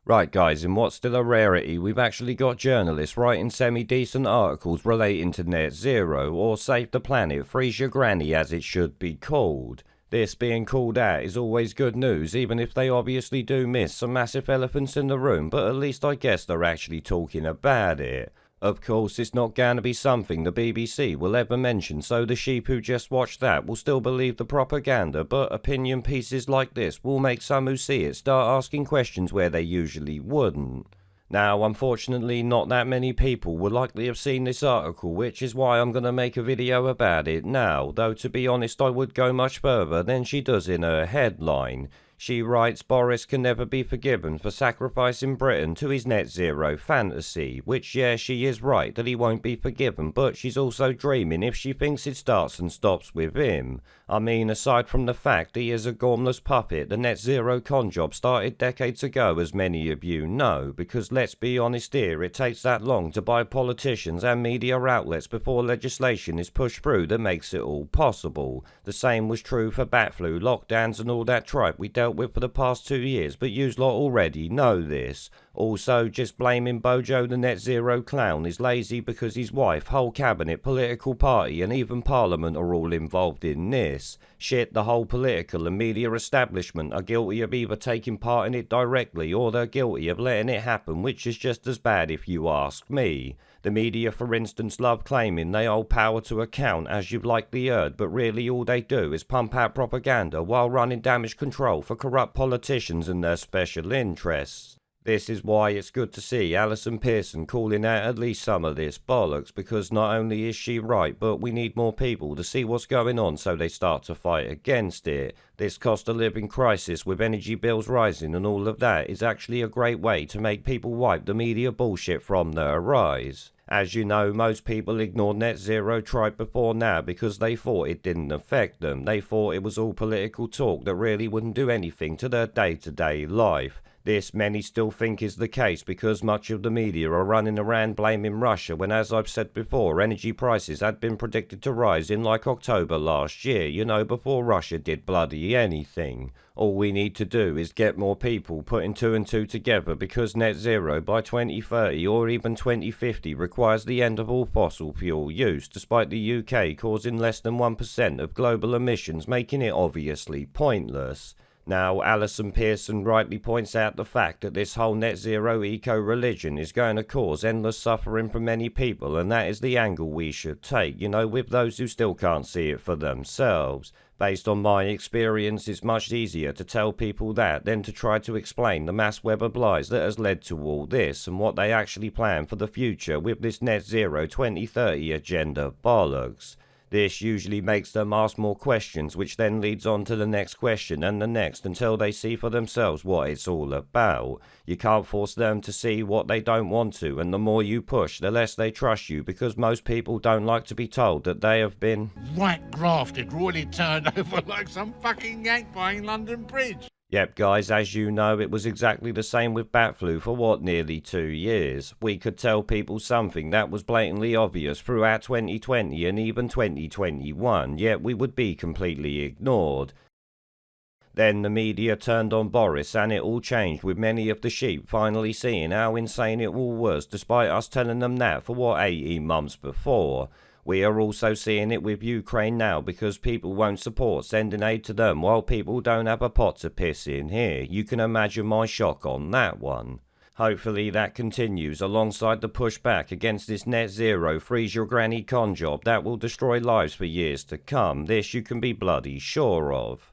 Right guys, in what's still a rarity, we've actually got journalists writing semi-decent articles relating to net zero, or Save the Planet, Freeze Your Granny as it should be called. This being called out is always good news, even if they obviously do miss some massive elephants in the room, but at least I guess they're actually talking about it. Of course, it's not going to be something the BBC will ever mention, so the sheep who just watched that will still believe the propaganda, but opinion pieces like this will make some who see it start asking questions where they usually wouldn't. Now, unfortunately, not that many people will likely have seen this article, which is why I'm going to make a video about it now, though to be honest I would go much further than she does in her headline. She writes Boris can never be forgiven for sacrificing Britain to his net zero fantasy, which yeah, she is right that he won't be forgiven, but she's also dreaming if she thinks it starts and stops with him. I mean, aside from the fact he is a gormless puppet, the net zero con job started decades ago, as many of you know, because let's be honest here, it takes that long to buy politicians and media outlets before legislation is pushed through that makes it all possible. The same was true for bat flu, lockdowns and all that tripe we dealt with for the past 2 years, but yous lot already know this. Also, just blaming Bojo the net zero clown is lazy because his wife, whole cabinet, political party and even parliament are all involved in this. Shit, the whole political and media establishment are guilty of either taking part in it directly or they're guilty of letting it happen, which is just as bad if you ask me. The media, for instance, love claiming they hold power to account, as you've likely heard, but really all they do is pump out propaganda while running damage control for corrupt politicians and their special interests. This is why it's good to see Alison Pearson calling out at least some of this bollocks, because not only is she right, but we need more people to see what's going on so they start to fight against it. This cost of living crisis with energy bills rising and all of that is actually a great way to make people wipe the media bullshit from their eyes. As you know, most people ignored net zero tripe before now because they thought it didn't affect them. They thought it was all political talk that really wouldn't do anything to their day-to-day life. This many still think is the case because much of the media are running around blaming Russia when, as I've said before, energy prices had been predicted to rise in like October last year, you know, before Russia did bloody anything. All we need to do is get more people putting two and two together, because net zero by 2030 or even 2050 requires the end of all fossil fuel use, despite the UK causing less than 1% of global emissions, making it obviously pointless. Now, Alison Pearson rightly points out the fact that this whole net zero eco-religion is going to cause endless suffering for many people, and that is the angle we should take, you know, with those who still can't see it for themselves. Based on my experience, it's much easier to tell people that than to try to explain the mass web of lies that has led to all this, and what they actually plan for the future with this net zero 2030 agenda bollocks. This usually makes them ask more questions, which then leads on to the next question and the next until they see for themselves what it's all about. You can't force them to see what they don't want to, and the more you push, the less they trust you, because most people don't like to be told that they have been right grafted, royally turned over like some fucking yank buying London Bridge. Yep guys, as you know, it was exactly the same with bat flu for what, nearly 2 years. We could tell people something that was blatantly obvious throughout 2020 and even 2021, yet we would be completely ignored. Then the media turned on Boris and it all changed, with many of the sheep finally seeing how insane it all was, despite us telling them that for what, 18 months before. We are also seeing it with Ukraine now, because people won't support sending aid to them while people don't have a pot to piss in here. You can imagine my shock on that one. Hopefully that continues alongside the pushback against this net zero freeze your granny con job that will destroy lives for years to come. This you can be bloody sure of.